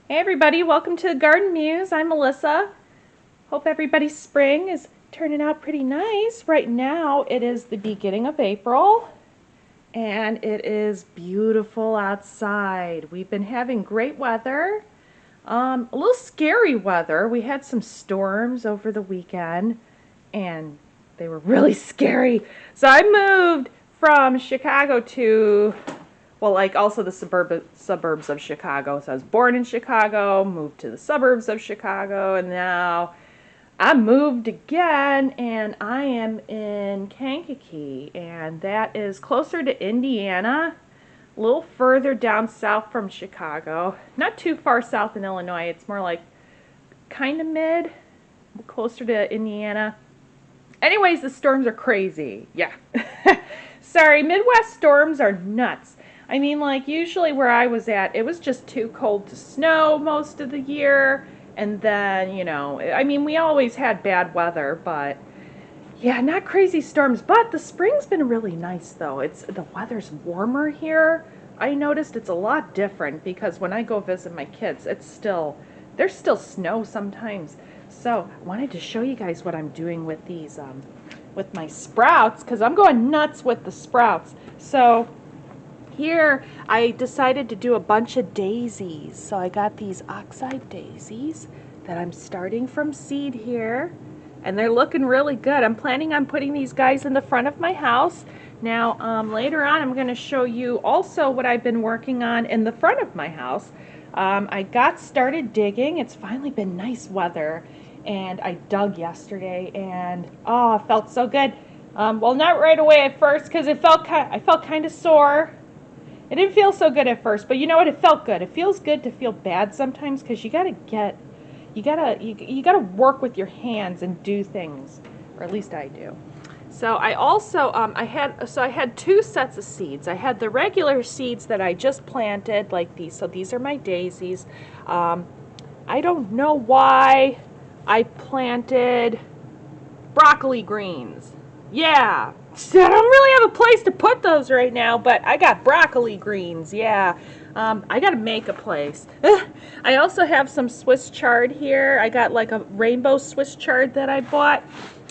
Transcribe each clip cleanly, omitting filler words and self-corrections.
Hey everybody, welcome to the Garden Muse. I'm Melissa. Hope everybody's spring is turning out pretty nice. Right now it is the beginning of April and it is beautiful outside. We've been having great weather, a little scary weather. We had some storms over the weekend and they were really scary. So I moved from Chicago to also the suburbs of Chicago. So I was born in Chicago, moved to the suburbs of Chicago, and now I moved again, and I am in Kankakee, and that is closer to Indiana, a little further down south from Chicago. Not too far south in Illinois. It's more like kind of mid, closer to Indiana. Anyways, the storms are crazy. Yeah. Sorry, Midwest storms are nuts. I mean, like, usually where I was at, it was just too cold to snow most of the year. And then, I mean, we always had bad weather, but yeah, not crazy storms. But the spring's been really nice, though. The weather's warmer here. I noticed it's a lot different because when I go visit my kids, there's still snow sometimes. So I wanted to show you guys what I'm doing with these, with my sprouts, because I'm going nuts with the sprouts. So here I decided to do a bunch of daisies. So I got these oxeye daisies that I'm starting from seed here. And they're looking really good. I'm planning on putting these guys in the front of my house. Now, later on, I'm going to show you also what I've been working on in the front of my house. I got started digging. It's finally been nice weather. And I dug yesterday, and oh, it felt so good. Well, not right away at first, because I felt kind of sore. It didn't feel so good at first, but you know what? It felt good. It feels good to feel bad sometimes, because you gotta work with your hands and do things, or at least I do. So I also I had two sets of seeds. I had the regular seeds that I just planted, like these. So these are my daisies. I don't know why I planted broccoli greens. Yeah. So I don't really have a place to put those right now, but I got broccoli greens. Yeah. I got to make a place. I also have some Swiss chard here. I got like a rainbow Swiss chard that I bought.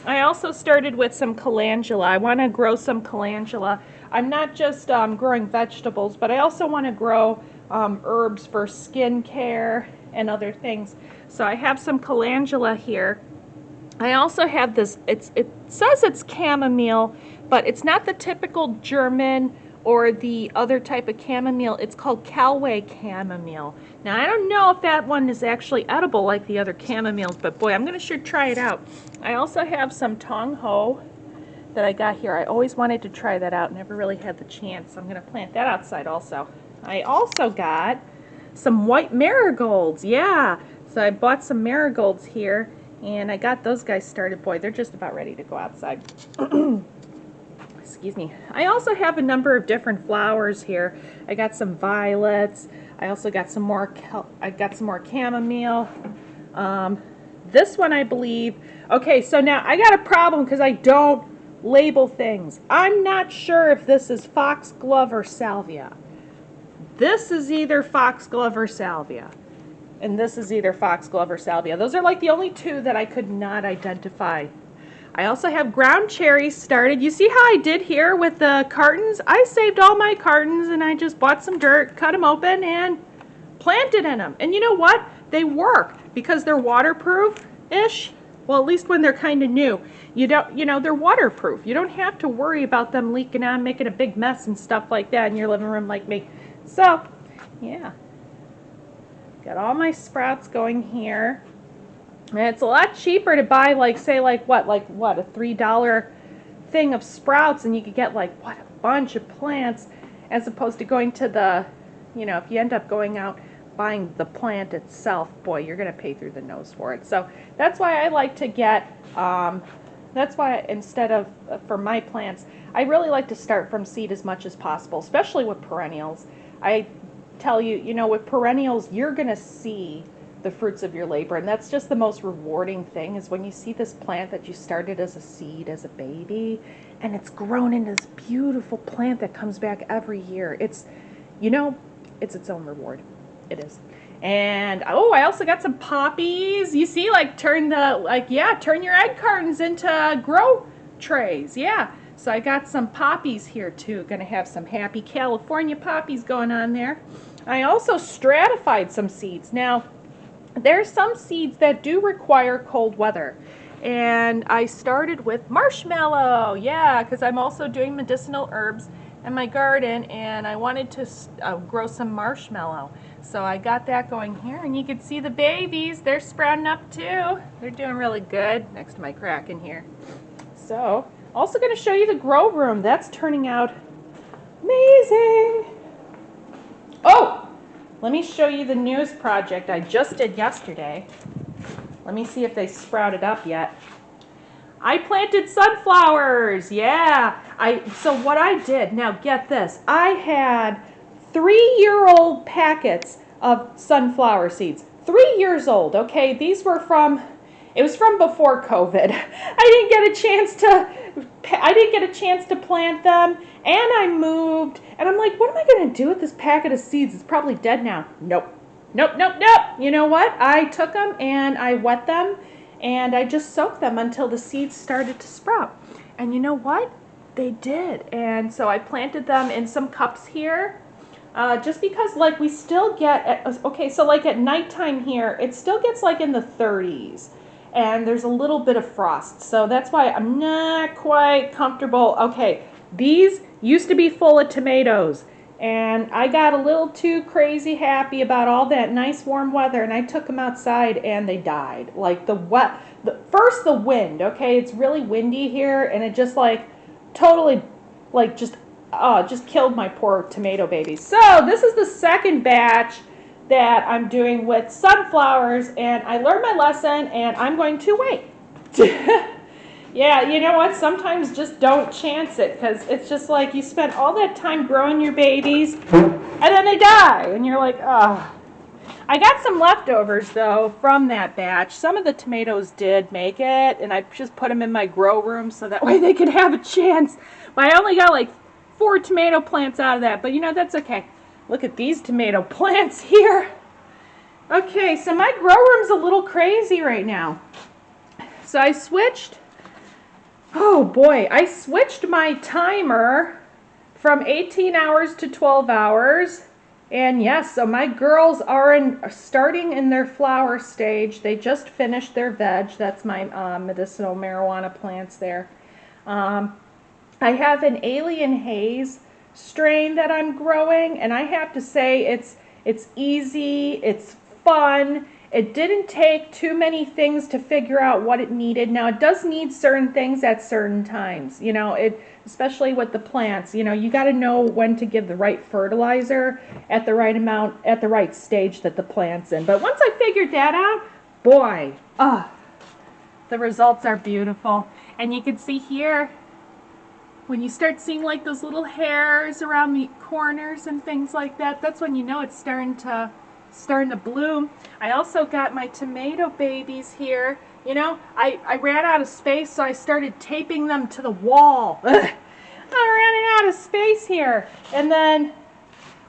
I also started with some calendula. I want to grow some calendula. I'm not just growing vegetables, but I also want to grow herbs for skin care and other things. So I have some calendula here. I also have this, it says it's chamomile, but it's not the typical German or the other type of chamomile. It's called Calway chamomile. Now, I don't know if that one is actually edible like the other chamomiles, but boy, I'm going to sure try it out. I also have some Tong Ho that I got here. I always wanted to try that out, never really had the chance. So I'm going to plant that outside also. I also got some white marigolds. Yeah, so I bought some marigolds here, and I got those guys started. Boy, they're just about ready to go outside. Excuse me. I also have a number of different flowers here. I got some violets. I also got some more. I got some more chamomile. This one, I believe. Okay, so now I got a problem because I don't label things. I'm not sure if this is foxglove or salvia. This is either foxglove or salvia. And this is either foxglove or salvia. Those are like the only two that I could not identify. I also have ground cherries started. You see how I did here with the cartons? I saved all my cartons and I just bought some dirt, cut them open, and planted in them. And you know what? They work because they're waterproof-ish. Well, at least when they're kind of new. They're waterproof. You don't have to worry about them leaking out, making a big mess and stuff like that in your living room like me. So, yeah. Got all my sprouts going here. And it's a lot cheaper to buy, a $3 thing of sprouts, and you could get a bunch of plants, as opposed to going to if you end up going out buying the plant itself, boy, you're going to pay through the nose for it. So that's why I like to get, that's why instead of, for my plants, I really like to start from seed as much as possible, especially with perennials. I tell you, with perennials, you're going to see the fruits of your labor, and that's just the most rewarding thing, is when you see this plant that you started as a seed, as a baby, and it's grown into this beautiful plant that comes back every year. It's its own reward. it is. And oh, I also got some poppies. You see, like turn your egg cartons into grow trays. Yeah. So I got some poppies here too. Gonna have some happy California poppies going on there. I also stratified some seeds. Now, there's some seeds that do require cold weather. And I started with marshmallow. Yeah, because I'm also doing medicinal herbs in my garden, and I wanted to grow some marshmallow. So I got that going here, and you can see the babies. They're sprouting up too. They're doing really good next to my Kraken here. So, also going to show you the grow room. That's turning out amazing. Oh, let me show you the newest project I just did yesterday. Let me see if they sprouted up yet. I planted sunflowers. Yeah. So what I did, now get this, I had 3-year-old packets of sunflower seeds. 3 years old, okay? These were it was from before COVID. I didn't get a chance to plant them, and I moved, and I'm like, what am I going to do with this packet of seeds? It's probably dead now. Nope. Nope, nope, nope. You know what? I took them and I wet them, and I just soaked them until the seeds started to sprout. And you know what? They did. And so I planted them in some cups here. Just because like we still get, okay, so like at nighttime here, it still gets like in the 30s. And there's a little bit of frost. So that's why I'm not quite comfortable. Okay, these used to be full of tomatoes. And I got a little too crazy happy about all that nice warm weather, and I took them outside and they died. Like first the wind, okay? It's really windy here, and it just like totally like just killed my poor tomato babies. So this is the second batch that I'm doing with sunflowers, and I learned my lesson, and I'm going to wait. Yeah, you know what? Sometimes just don't chance it, because it's just like you spent all that time growing your babies, and then they die, and you're like, oh. I got some leftovers, though, from that batch. Some of the tomatoes did make it, and I just put them in my grow room so that way they could have a chance. But I only got like 4 tomato plants out of that, but you know, that's okay. Look at these tomato plants here. Okay, so my grow room's a little crazy right now. So I switched my timer from 18 hours to 12 hours. And yes, so my girls are starting in their flower stage. They just finished their veg. That's my medicinal marijuana plants there. I have an Alien Haze strain that I'm growing, and I have to say it's easy, it's fun. It didn't take too many things to figure out what it needed. Now it does need certain things at certain times, you know, especially with the plants, you know, you got to know when to give the right fertilizer at the right amount at the right stage that the plant's in. But once I figured that out, boy, the results are beautiful. And you can see here, when you start seeing like those little hairs around the corners and things like that, that's when you know it's starting to bloom. I also got my tomato babies here. You know, I ran out of space, so I started taping them to the wall. I'm running out of space here. And then,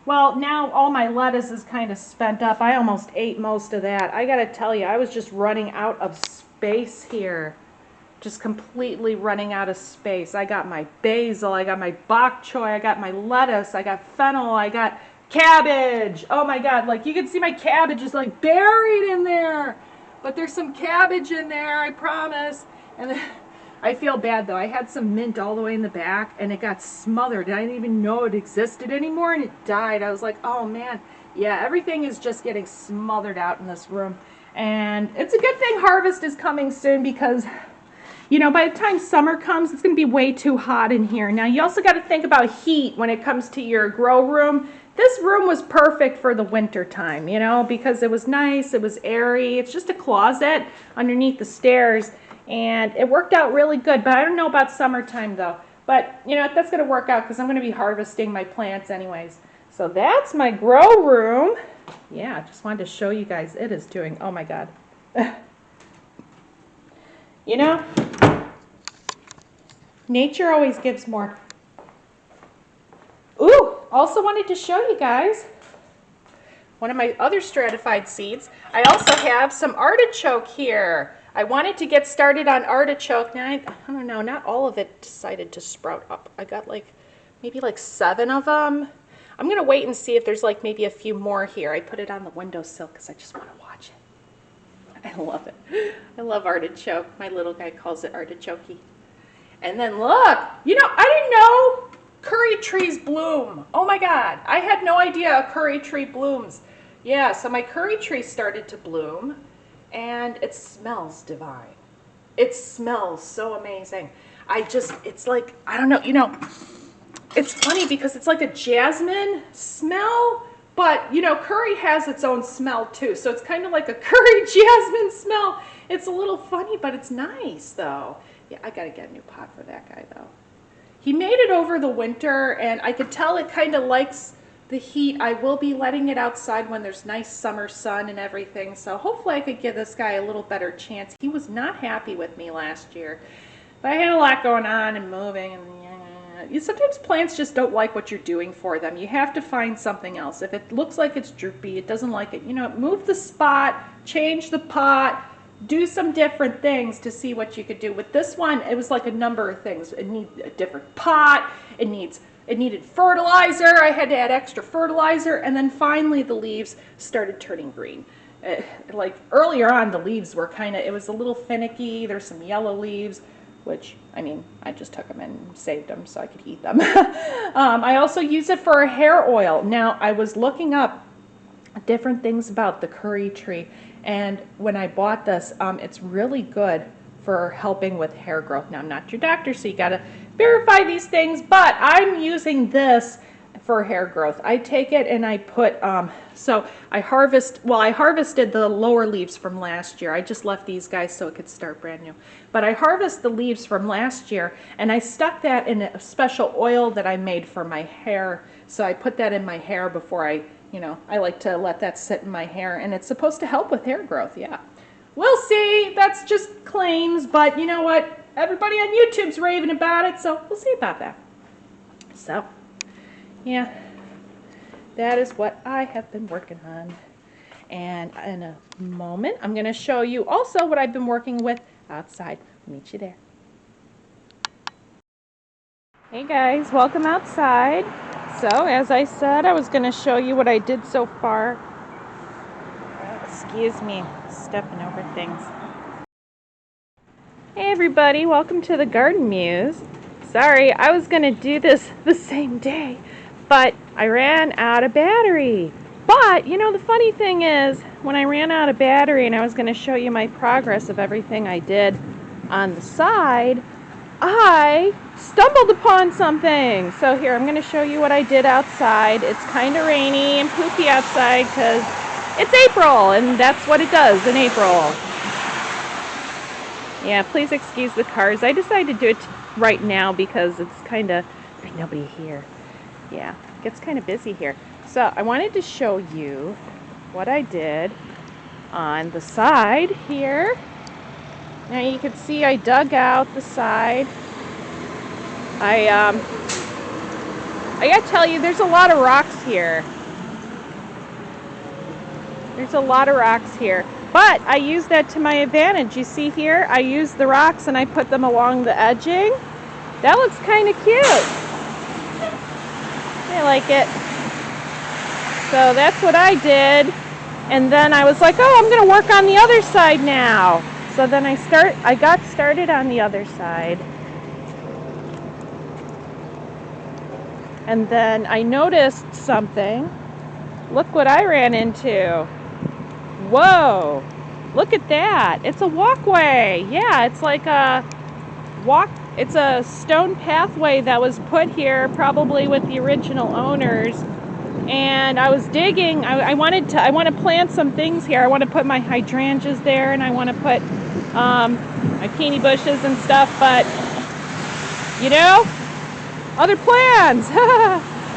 well, now all my lettuce is kind of spent up. I almost ate most of that. I gotta tell you, I was just running out of space here. Just completely running out of space. I got my basil, I got my bok choy, I got my lettuce, I got fennel, I got cabbage. Oh my God, like you can see my cabbage is like buried in there. But there's some cabbage in there, I promise. And then, I feel bad though. I had some mint all the way in the back and it got smothered. I didn't even know it existed anymore and it died. I was like, oh man. Yeah, everything is just getting smothered out in this room. And it's a good thing harvest is coming soon because, you know, by the time summer comes, it's going to be way too hot in here. Now, you also got to think about heat when it comes to your grow room. This room was perfect for the winter time, you know, because it was nice, it was airy. It's just a closet underneath the stairs, and it worked out really good. But I don't know about summertime, though. But, you know, that's going to work out because I'm going to be harvesting my plants anyways. So that's my grow room. Yeah, just wanted to show you guys. It is doing, oh my God. You know, nature always gives more. Ooh, also wanted to show you guys one of my other stratified seeds. I also have some artichoke here. I wanted to get started on artichoke. Now, I don't know, not all of it decided to sprout up. I got like, maybe like 7 of them. I'm going to wait and see if there's like maybe a few more here. I put it on the windowsill because I just want to watch it. I love it. I love artichoke. My little guy calls it artichokey. And then look, you know, I didn't know curry trees bloom. Oh my God, I had no idea a curry tree blooms. Yeah, so my curry tree started to bloom and it smells divine. It smells so amazing. It's like, I don't know, you know, it's funny because it's like a jasmine smell, but you know, curry has its own smell too. So it's kind of like a curry jasmine smell. It's a little funny, but it's nice though. Yeah, I gotta get a new pot for that guy though. He made it over the winter and I could tell it kind of likes the heat. I will be letting it outside when there's nice summer sun and everything. So hopefully I could give this guy a little better chance. He was not happy with me last year, but I had a lot going on and moving and sometimes plants just don't like what you're doing for them. You have to find something else. If it looks like it's droopy, it doesn't like it, you know, move the spot, change the pot, do some different things to see what you could do. With this one, it was like a number of things. It needed a different pot, it needed fertilizer, I had to add extra fertilizer, and then finally the leaves started turning green. Like earlier on, the leaves were it was a little finicky. There's some yellow leaves, which, I mean, I just took them and saved them so I could eat them. I also use it for a hair oil. Now, I was looking up different things about the curry tree, and when I bought this, it's really good for helping with hair growth. Now, I'm not your doctor, so you gotta verify these things, but I'm using this for hair growth. I take it and I put, I harvested the lower leaves from last year. I just left these guys so it could start brand new. But I harvested the leaves from last year and I stuck that in a special oil that I made for my hair. So I put that in my hair before I like to let that sit in my hair, and it's supposed to help with hair growth, yeah. We'll see, that's just claims, but you know what? Everybody on YouTube's raving about it, so we'll see about that. So, yeah, that is what I have been working on. And in a moment, I'm going to show you also what I've been working with outside. I'll meet you there. Hey guys, welcome outside. So, as I said, I was going to show you what I did so far. Excuse me, stepping over things. Hey everybody, welcome to the Garden Muse. Sorry, I was going to do this the same day, but I ran out of battery. But, you know, the funny thing is, when I ran out of battery and I was going to show you my progress of everything I did on the side, I stumbled upon something. So here, I'm going to show you what I did outside. It's kind of rainy and poopy outside because it's April, and that's what it does in April. Yeah, please excuse the cars. I decided to do it right now because it's kind of, there's nobody here. Yeah, it gets kind of busy here. So I wanted to show you what I did on the side here. Now you can see I dug out the side. I gotta tell you, there's a lot of rocks here. There's a lot of rocks here. But I use that to my advantage. You see here, I use the rocks and I put them along the edging. That looks kind of cute. I like it. So that's what I did. And then I was like, oh, I'm gonna work on the other side now. So then I got started on the other side. And then I noticed something. Look what I ran into. Whoa, look at that. It's a walkway. Yeah, it's like it's a stone pathway that was put here probably with the original owners. And I was digging. I want to plant some things here. I want to put my hydrangeas there, and I want to put my peony bushes and stuff, but you know, other plans.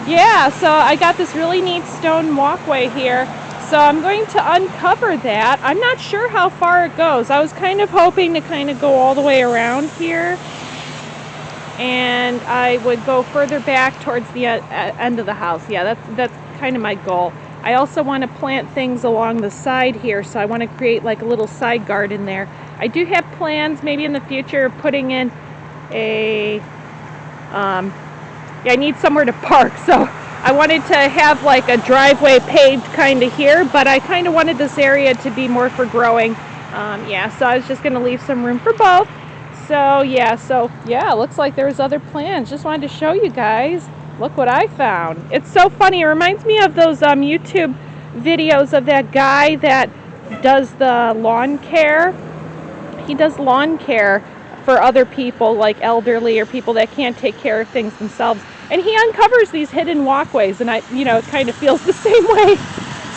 Yeah, so I got this really neat stone walkway here. So I'm going to uncover that. I'm not sure how far it goes. I was kind of hoping to kind of go all the way around here, and I would go further back towards the end of the house. Yeah, that's kind of my goal. I also want to plant things along the side here, so I want to create like a little side garden there. I do have plans maybe in the future of putting in a, yeah, I need somewhere to park, so I wanted to have like a driveway paved kind of here, but I kind of wanted this area to be more for growing. Yeah, so I was just going to leave some room for both. So yeah, looks like there was other plans. Just wanted to show you guys. Look what I found. It's so funny. It reminds me of those YouTube videos of that guy that does the lawn care. He does lawn care for other people, like elderly or people that can't take care of things themselves. And he uncovers these hidden walkways, and it kind of feels the same way.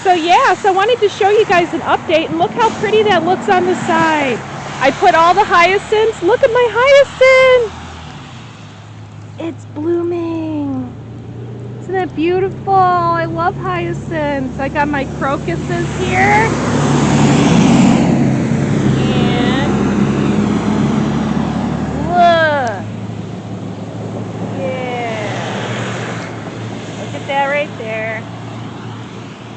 So yeah, so I wanted to show you guys an update, and look how pretty that looks on the side. I put all the hyacinths. Look at my hyacinth. It's blooming. Isn't that beautiful? I love hyacinths. I got my crocuses here. And look. Yeah. Look at that right there.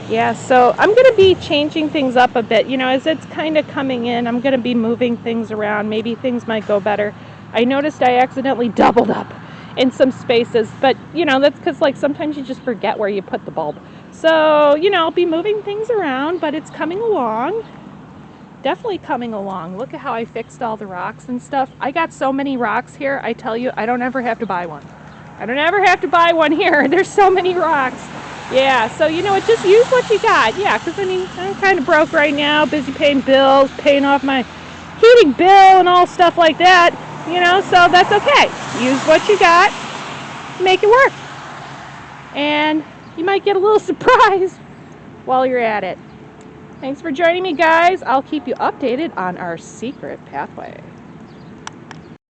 Yeah, so I'm going to be changing things up a bit. As it's kind of coming in, I'm going to be moving things around. Maybe things might go better. I noticed I accidentally doubled up in some spaces, but that's because like sometimes you just forget where you put the bulb. So I'll be moving things around, but it's coming along. Definitely coming along. Look at how I fixed all the rocks and stuff. I got so many rocks here, I tell you, I don't ever have to buy one. I don't ever have to buy one here. There's so many rocks. Yeah, so just use what you got. Yeah, because I'm kind of broke right now, busy paying bills, paying off my heating bill and all stuff like that. So that's okay. Use what you got, make it work. And you might get a little surprise while you're at it. Thanks for joining me, guys. I'll keep you updated on our secret pathway.